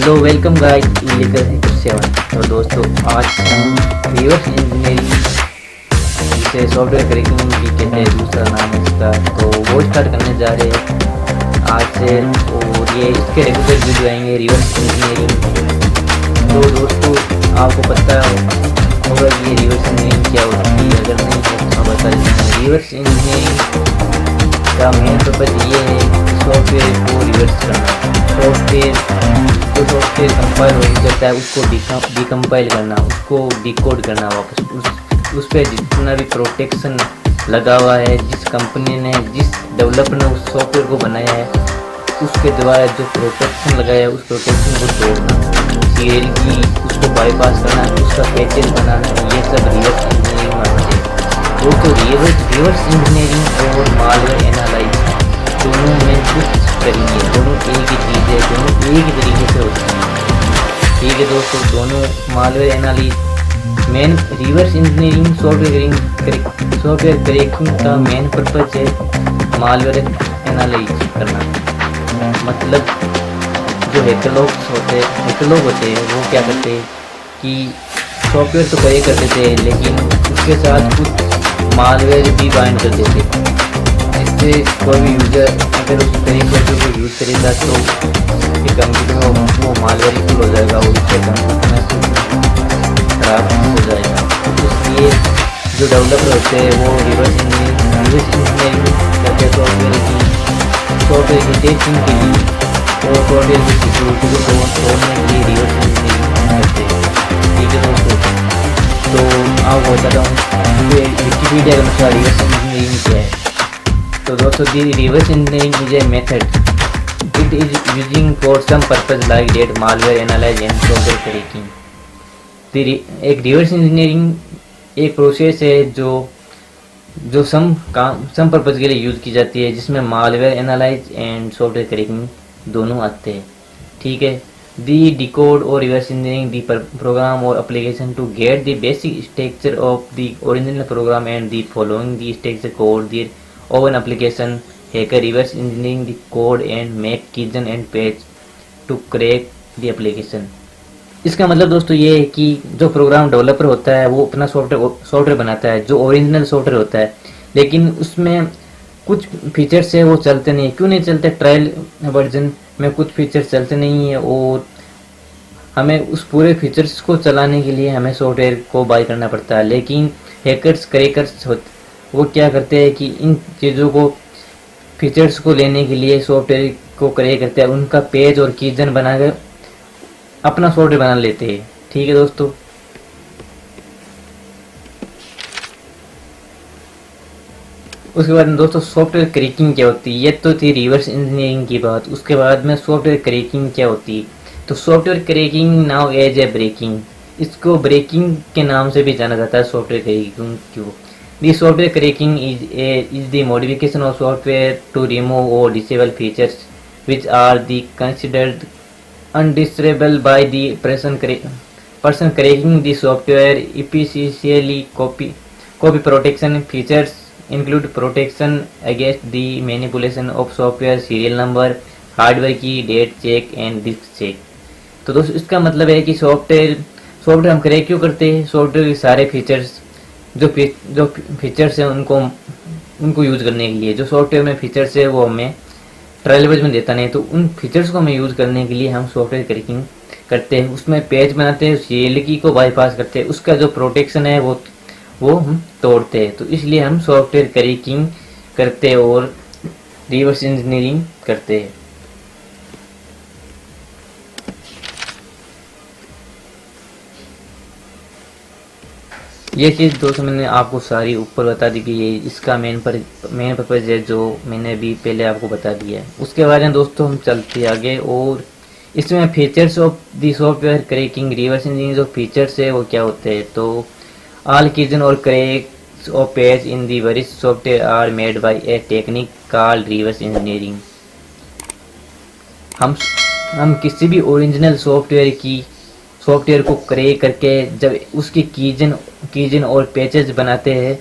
Hello welcome guys illegal hacker 7। तो दोस्तों आज हम रिवर्स इंजीनियरिंग जिसे सॉफ्टवेयर क्रैकिंग भी कहते हैं, दूसरा नाम है इसका, तो वो स्टार्ट करने जा रहे हैं आज से। और ये इसके रेगुलर वीडियो आएंगे रिवर्स इंजीनियरिंग। तो दोस्तों आपको पता होगा कि ये रिवर्स इंजीनियरिंग क्या होती है, अगर नहीं है तो बता दें। रिवर्स इंजीनियरिंग का मेन पर्पज ये है कि सॉफ्टवेयर को रिवर्स करना। सॉफ्टवेयर कंपाइल हो जाता है उसको डिकम्पाइल करना, उसको डिकोड करना वापस। उस पर जितना भी प्रोटेक्शन लगा हुआ है, जिस कंपनी ने जिस डेवलपर ने उस सॉफ्टवेयर को बनाया है उसके द्वारा जो प्रोटेक्शन लगाया है उस प्रोटेक्शन को तोड़ना, सीरियल की उसको बाईपास करना, उसका पैकेज बनाना, ये सब रिवर्स इंजीनियरिंग में आते हैं। दोस्तों रिवर्स इंजीनियरिंग और मालवेयर एनालाइज दोनों में कुछ करेंगे, दोनों एक ही चीज़ है, दोनों एक ही तरीके से होते हैं। ठीक है दोस्तों, दोनों मालवेयर एनालिस मेन रिवर्स इंजीनियरिंग सॉफ्टवेयर क्रैकिंग का मेन पर्पज है मालवेयर एनालाइज करना। मतलब जो हैकर लोग होते हैं वो क्या करते हैं कि सॉफ्टवेयर तो क्रैक करते थे लेकिन उसके साथ कुछ मालवेयर भी बाइंड कर देते, जिससे कोई भी यूजर अगर उस सॉफ्टवेयर को यूज़ करेगा तो कंप्यूटर में वो मालवेयर फुल हो जाएगा और उससे कंप्यूटर खराब हो जाएगा। इसलिए जो डेवलपर होते हैं वो रिवर्स इंजीनियरिंग करके सॉफ्टवेयर की टेस्टिंग के लिए और सॉफ्टवेयर की सिक्योरिटी को तोड़ने के लिए रिवर्स इंजीनियरिंग करते हैं। ठीक है दोस्तों, तो आपको बताता हूँ विकिपीडिया के अनुसार रिवर्स इंजीनियरिंग क्या है। तो दोस्तों reverse engineering is a method it is using for some purpose like that malware analyze and software cracking। एक रिवर्स इंजीनियरिंग एक प्रोसेस है जो सम पर्पज के लिए यूज की जाती है, जिसमें malware analyse and software cracking दोनों आते हैं। ठीक है, दी डिकोड और रिवर्स इंजीनियरिंग दी प्रोग्राम और application to get the basic structure of the original program and the following the structure code the of an application. Hacker reverse engineering the code and make keygen and patch to crack the application। इसका मतलब दोस्तों ये है कि जो programme developer होता है वो अपना सॉफ्टवेयर बनाता है जो ओरिजिनल सॉफ्टवेयर होता है, लेकिन उसमें कुछ फीचर्स है वो चलते नहीं। क्यों नहीं चलते? ट्रायल वर्जन में कुछ फीचर्स चलते नहीं है और हमें उस पूरे फीचर्स को चलाने के लिए हमें सॉफ्टवेयर को बाय करना पड़ता है। लेकिन क्रैकर्स वो क्या करते हैं कि इन चीज़ों को फीचर्स को लेने के लिए सॉफ्टवेयर को क्रैक करते हैं, उनका पेज और कीजन बनाकर अपना सॉफ्टवेयर बना लेते हैं। ठीक है दोस्तों, उसके बाद में दोस्तों सॉफ्टवेयर क्रैकिंग क्या होती है। ये तो थी रिवर्स इंजीनियरिंग की बात। उसके बाद में सॉफ्टवेयर क्रैकिंग क्या होती है। तो software cracking now as a breaking, इसको ब्रेकिंग के नाम से भी जाना जाता है। सॉफ्टवेयर क्रैकिंग क्यों? The software cracking is the modification of software to remove or disable features which are considered undesirable by the person cracking the software. Especially copy protection features include protection against the manipulation of software serial number, hardware key, date check and disk check। तो दोस्तों इसका मतलब है कि software हम crack क्यों करते हैं? सॉफ्टवेयर के सारे फीचर्स जो फीचर्स हैं उनको यूज़ करने के लिए, जो सॉफ्टवेयर में फीचर्स है वो हमें ट्रायल वर्जन में देता नहीं, तो उन फीचर्स को हमें यूज़ करने के लिए हम सॉफ्टवेयर क्रैकिंग करते हैं। उसमें पेज बनाते हैं, सीरियल की को बाईपास करते हैं, उसका जो प्रोटेक्शन है वो हम तोड़ते हैं। तो इसलिए हम सॉफ्टवेयर क्रैकिंग करते हैं और रिवर्स इंजीनियरिंग करते हैं। ये चीज़ दोस्तों मैंने आपको सारी ऊपर बता दी कि ये इसका मेन पर्पज है, जो मैंने भी पहले आपको बता दिया है। उसके बाद में दोस्तों हम चलते आगे और इसमें features of the software cracking reverse engineering जो फीचर्स है वो क्या होते हैं। तो ऑल कीजन और cracks of page in the various software are made by a technique called reverse engineering. हम किसी भी ओरिजिनल सॉफ्टवेयर को क्रैक करके जब उसकी कीजन और पैचेज बनाते हैं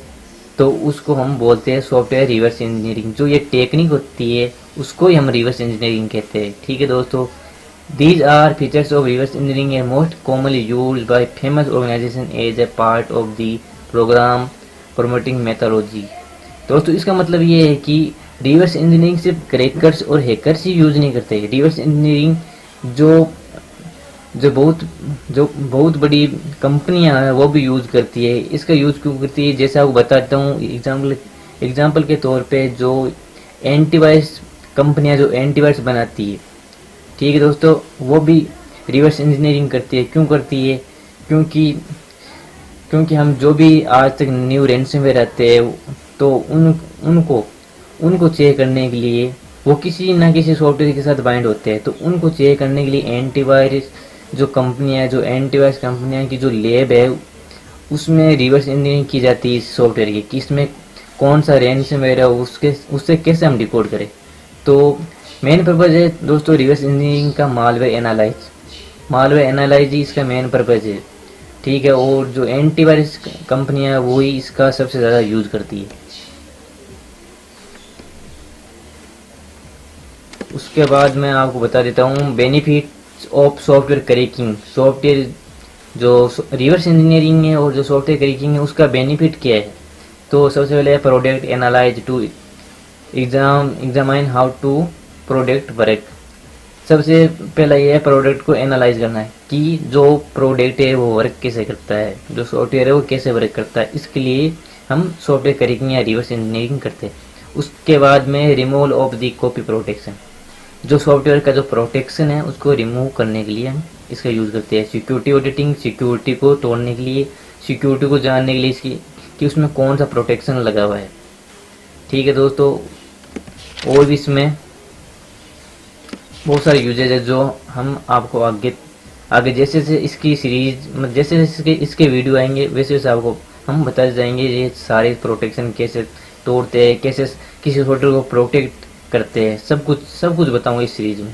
तो उसको हम बोलते हैं सॉफ्टवेयर रिवर्स इंजीनियरिंग। जो ये टेक्निक होती है उसको ही हम रिवर्स इंजीनियरिंग कहते हैं। ठीक है दोस्तों, These are features of reverse engineering and most commonly used by famous organizations as a part of the program promoting methodology। दोस्तों इसका मतलब ये है कि रिवर्स इंजीनियरिंग सिर्फ क्रैकर्स और हैकर्स ही यूज नहीं करते। रिवर्स इंजीनियरिंग जो जो बहुत बड़ी कंपनियां हैं वो भी यूज करती है। इसका यूज क्यों करती है, जैसे आपको बताता हूँ एग्जाम्पल के तौर पे जो एंटीवायरस कंपनियां जो एंटीवायरस बनाती है, ठीक है दोस्तों, वो भी रिवर्स इंजीनियरिंग करती है। क्यों करती है? क्योंकि हम जो भी आज तक न्यू रैंसमवेयर आते हैं तो उनको चेक करने के लिए वो किसी ना किसी सॉफ्टवेयर के साथ बाइंड होते हैं। तो उनको चेक करने के लिए एंटीवायरस जो कंपनियां जो एंटीवायरस कंपनियां की जो लैब है उसमें रिवर्स इंजीनियरिंग की जाती है इस सॉफ्टवेयर की, कि इसमें कौन सा रैंसमवेयर है उससे कैसे हम डिकोड करें। तो मेन पर्पज़ है दोस्तों रिवर्स इंजीनियरिंग का मालवेयर एनालाइज ही इसका मेन पर्पज़ है, ठीक है। और जो एंटीवायरस कंपनियां हैं वो ही इसका सबसे ज़्यादा यूज करती है। उसके बाद मैं आपको बता देता हूँ benefits of software cracking. Software जो रिवर्स इंजीनियरिंग है और जो सॉफ्टवेयर क्रैकिंग है उसका बेनिफिट क्या है। तो सबसे पहले product analyse to examine how to product work. सबसे पहला ये है प्रोडक्ट को एनालाइज करना है कि जो प्रोडक्ट है वो वर्क कैसे करता है, जो सॉफ्टवेयर है वो कैसे वर्क करता है। इसके लिए हम सॉफ्टवेयर क्रैकिंग या रिवर्स इंजीनियरिंग करते हैं। उसके बाद में removal of the copy protection, जो सॉफ्टवेयर का जो प्रोटेक्शन है उसको रिमूव करने के लिए हम इसका यूज़ करते हैं। सिक्योरिटी ऑडिटिंग, सिक्योरिटी को तोड़ने के लिए, सिक्योरिटी को जानने के लिए इसकी कि उसमें कौन सा प्रोटेक्शन लगा हुआ है, ठीक है दोस्तों। और भी इसमें बहुत सारे यूजेज है जो हम आपको आगे जैसे जैसे इसकी सीरीज जैसे जैसे इसके वीडियो आएंगे वैसे वैसे आपको हम बताते जाएंगे ये सारे प्रोटेक्शन कैसे तोड़ते हैं, कैसे किसी सॉफ्टवेयर को प्रोटेक्ट करते हैं, सब कुछ बताऊंगा इस सीरीज में।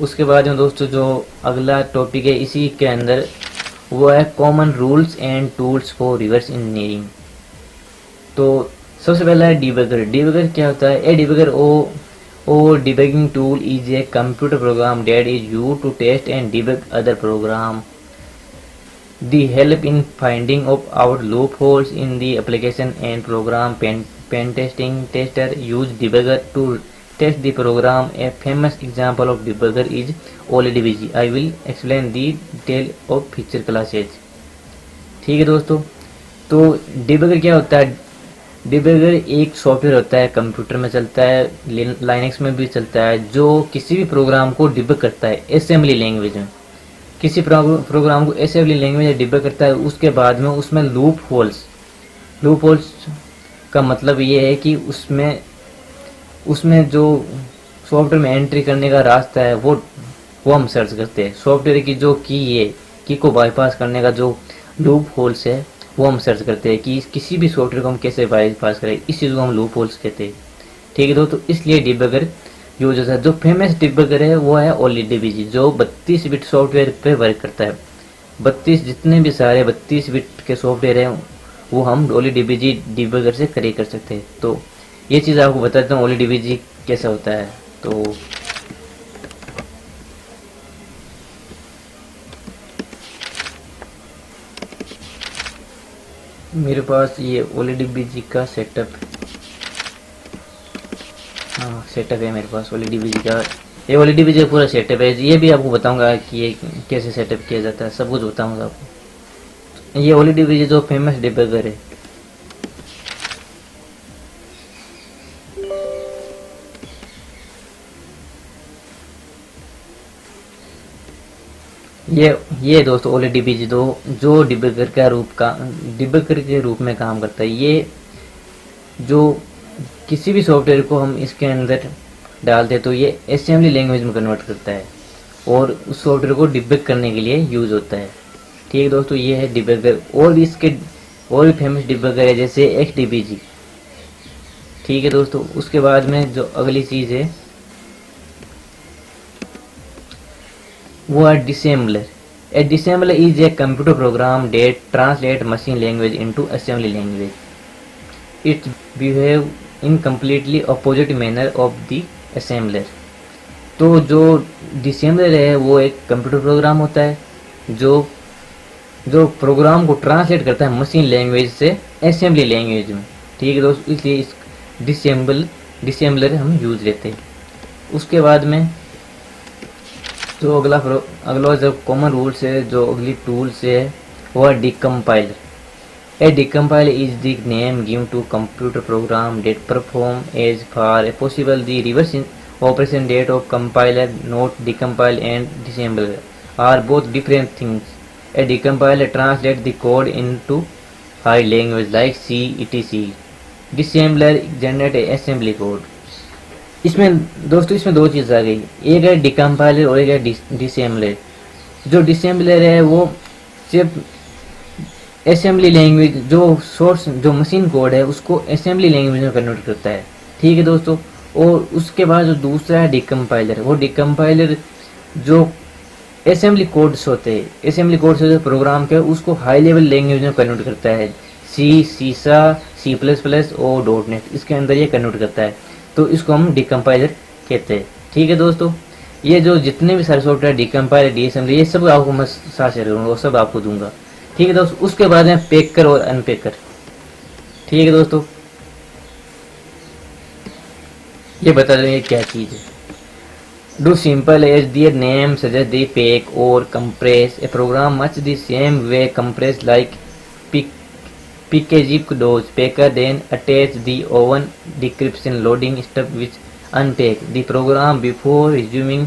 उसके बाद में दोस्तों जो अगला टॉपिक है इसी के अंदर वो है common rules and tools for reverse engineering. तो सबसे पहला है डिबगर। डिबगर क्या होता है? ए debugger or debugging tool is a computer program that is used to test and debug other program. The help in finding out loopholes in the application and program. Pen testing tester use debugger to test the program. A famous example of debugger is OLEDBG. I will explain the detail of future classes। ठीक है दोस्तों, तो debugger क्या होता है? Debugger एक software होता है, कंप्यूटर में चलता है, लाइनक्स में भी चलता है, जो किसी भी प्रोग्राम को डिबग करता है असेंबली लैंग्वेज में। किसी प्रोग्राम को असेंबली लैंग्वेज में डिबग करता है। उसके बाद में उसमें लूप होल्स का मतलब ये है कि उसमें जो सॉफ्टवेयर में एंट्री करने का रास्ता है वो हम सर्च करते हैं। सॉफ्टवेयर की जो की को बाईपास करने का जो लूप होल्स है वो हम सर्च करते हैं कि किसी भी सॉफ्टवेयर को हम कैसे बाईपास करें। इस चीज़ को हम लूप होल्स कहते हैं, ठीक है दोस्तों। इसलिए डिबगर यूज होता है। जो फेमस डिबगर है वो है OLEDBG, जो 32 बिट सॉफ्टवेयर पे वर्क करता है। 32 जितने भी सारे 32 बिट के सॉफ्टवेयर हैं वो हम OLEDBG डिबगर से करे कर सकते हैं। तो ये चीज़ आपको बताता हूँ OLEDBG कैसा होता है। तो मेरे पास ये OLEDBG का सेटअप है मेरे पास OLEDBG का। ये OLEDBG का पूरा सेटअप है। ये भी आपको बताऊंगा कि ये कैसे सेटअप किया जाता है, सब कुछ बताऊंगा आपको। ये OLEDBG जो फेमस डिबगर है। ये दोस्तों OLEDBG जो डिबगर के रूप में काम करता है। ये जो किसी भी सॉफ्टवेयर को हम इसके अंदर डालते हैं तो ये असेंबली लैंग्वेज में कन्वर्ट करता है और उस सॉफ्टवेयर को डिबग करने के लिए यूज होता है, ठीक है दोस्तों। ये है डिबगर। और भी फेमस डिबगर है जैसे XDBG, ठीक है दोस्तों। उसके बाद में जो अगली चीज़ है वो है disassembler. A disassembler is a computer program that translate machine language into assembly language. It's behave in completely opposite manner of the assembler. तो जो डिसेंबलर है वो एक कंप्यूटर प्रोग्राम होता है जो जो प्रोग्राम को ट्रांसलेट करता है मशीन लैंग्वेज से असेंबली लैंग्वेज में। ठीक है दोस्तों, इसलिए इस डिसेंबलर हम यूज लेते हैं। उसके बाद में जो अगला जो कॉमन रूल्स है, जो अगली टूल्स है वो है डिकम्पाइलर। A decompiler is the name given to computer program that perform as far as possible the reverse operation that of compiler. Note: decompile and disassembler are both different things. A decompiler translates the code into high language like C, etc. Disassembler generates assembly code. इसमें दोस्तों इसमें दो चीज़ आ गई, एक है डिकम्पाइलर और एक है डिसेंबलर। जो डिसेंबलर है वो सिर्फ असेंबली लैंग्वेज जो सोर्स जो मशीन कोड है उसको असेंबली लैंग्वेज में कन्वर्ट करता है। ठीक है दोस्तों, और उसके बाद जो दूसरा है डिकम्पाइलर, वो डिकम्पाइलर जो असेंबली कोड्स होते हैं, असेंबली कोड्स होते हैं प्रोग्राम के, उसको हाई लेवल लैंग्वेज में कन्वर्ट करता है। सी, सीसा, C++ और .NET इसके अंदर ये कन्वर्ट करता है, तो इसको हम डिकम्पाइलर कहते हैं। ठीक है दोस्तों, ये जो जितने भी सारे सॉफ्टवेयर डिकम्पाइलर, डिसेंबलर, ये सब आपको मैं साथ शेयर करूँगा, वो सब आपको दूंगा। ठीक है दोस्तों, उसके बाद में पेकर और अनपेकर। ठीक है दोस्तों, ये बता देंगे क्या चीज़ है। Do simple as their name suggest the pack और compress a program much the same way compress like pkzip does packer then attach the oven decryption loading step which unpack the program before resuming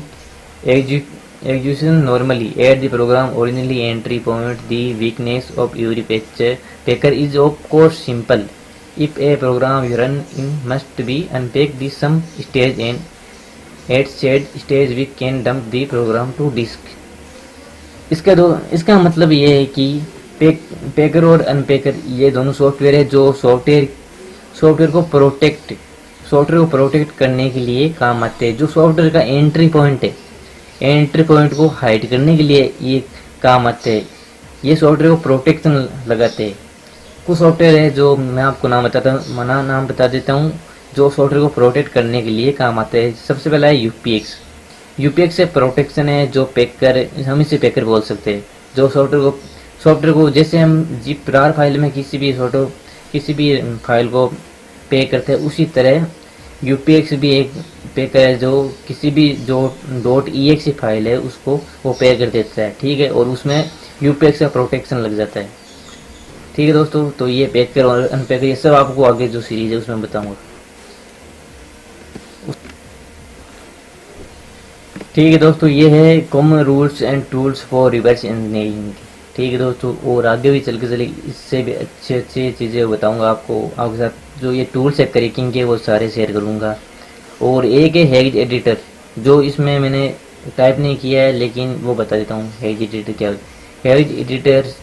execution. Normally add the program originally entry point. The weakness of every packer is of course simple. If a program you run in must be unpack the some stage and at said stage we can dump the program to disk. इसका मतलब ये है कि picker और अनपेकर ये दोनों software है जो सॉफ्टवेयर को प्रोटेक्ट करने के लिए काम आते हैं। जो सॉफ्टवेयर का एंट्री पॉइंट है, एंट्री पॉइंट को हाइड करने के लिए ये काम आते हैं। ये सॉफ्टवेयर को प्रोटेक्शन लगाते हैं। कुछ सॉफ्टवेयर है जो मैं आपको नाम बता देता हूँ जो सॉफ्टवेयर को प्रोटेक्ट करने के लिए काम आते हैं। सबसे पहला है यूपीएक्स से प्रोटेक्शन है, जो पेकर, हम इसे पेकर बोल सकते हैं। जो सॉफ्टवेयर को जैसे हम जिप रार फाइल में किसी भी फाइल को पे करते हैं, उसी तरह यूपीएक्स भी एक पेकर है जो किसी भी जो .exe फाइल है उसको वो पे कर देता है। ठीक है, और उसमें यूपीएक्स का प्रोटेक्शन लग जाता है। ठीक है दोस्तों, तो ये पेकर और अनपेकर ये सब आपको आगे जो सीरीज है उसमें बताऊंगा। ठीक है दोस्तों, ये है common rules and tools for reverse engineering. ठीक है दोस्तों, और आगे भी चल इससे भी अच्छे चीज़ें बताऊंगा आपके साथ। जो ये टूल्स है क्रैकिंग के वो सारे शेयर करूंगा। और एक है हेज एडिटर, जो इसमें मैंने टाइप नहीं किया है लेकिन वो बता देता हूँ हेज एडिटर क्या है। हेज एडिटर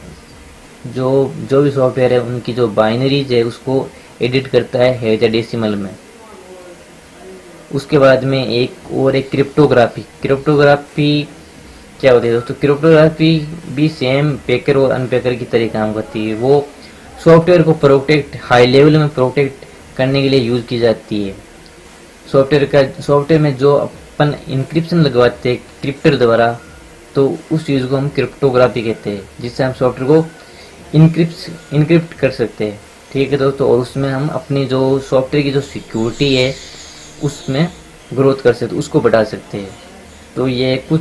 जो भी सॉफ्टवेयर है उनकी जो बाइनरीज है उसको एडिट करता है हेक्साडेसिमल में। उसके बाद में एक क्रिप्टोग्राफी क्या होती है दोस्तों। क्रिप्टोग्राफी भी सेम पेकर और अनपेकर की तरह काम करती है। वो सॉफ्टवेयर को हाई लेवल में प्रोटेक्ट करने के लिए यूज की जाती है। सॉफ्टवेयर में जो अपन इंक्रिप्शन लगवाते हैं क्रिप्टर द्वारा, तो उस चीज़ को हम क्रिप्टोग्राफी कहते हैं, जिससे हम सॉफ्टवेयर को इनक्रिप्ट कर सकते हैं। ठीक है दोस्तों, और उसमें हम अपनी जो सॉफ्टवेयर की जो सिक्योरिटी है उसमें ग्रोथ कर सकते, उसको बढ़ा सकते हैं। तो ये कुछ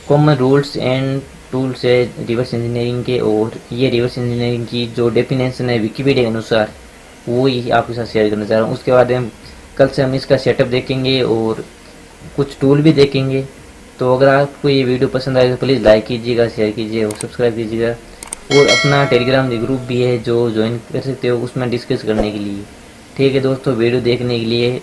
कॉमन रूल्स एंड टूल्स है रिवर्स इंजीनियरिंग के, और ये रिवर्स इंजीनियरिंग की जो डेफिनेशन है विकिपीडिया के अनुसार वो ही आपके साथ शेयर करना चाह रहा हूँ। उसके बाद कल से हम इसका सेटअप देखेंगे और कुछ टूल भी देखेंगे। तो अगर आपको ये वीडियो पसंद आए तो प्लीज़ लाइक कीजिएगा, शेयर कीजिए और सब्सक्राइब कीजिएगा। और अपना टेलीग्राम ग्रुप भी है जो ज्वाइन कर सकते हो उसमें डिस्कस करने के लिए। ठीक है दोस्तों, वीडियो देखने के लिए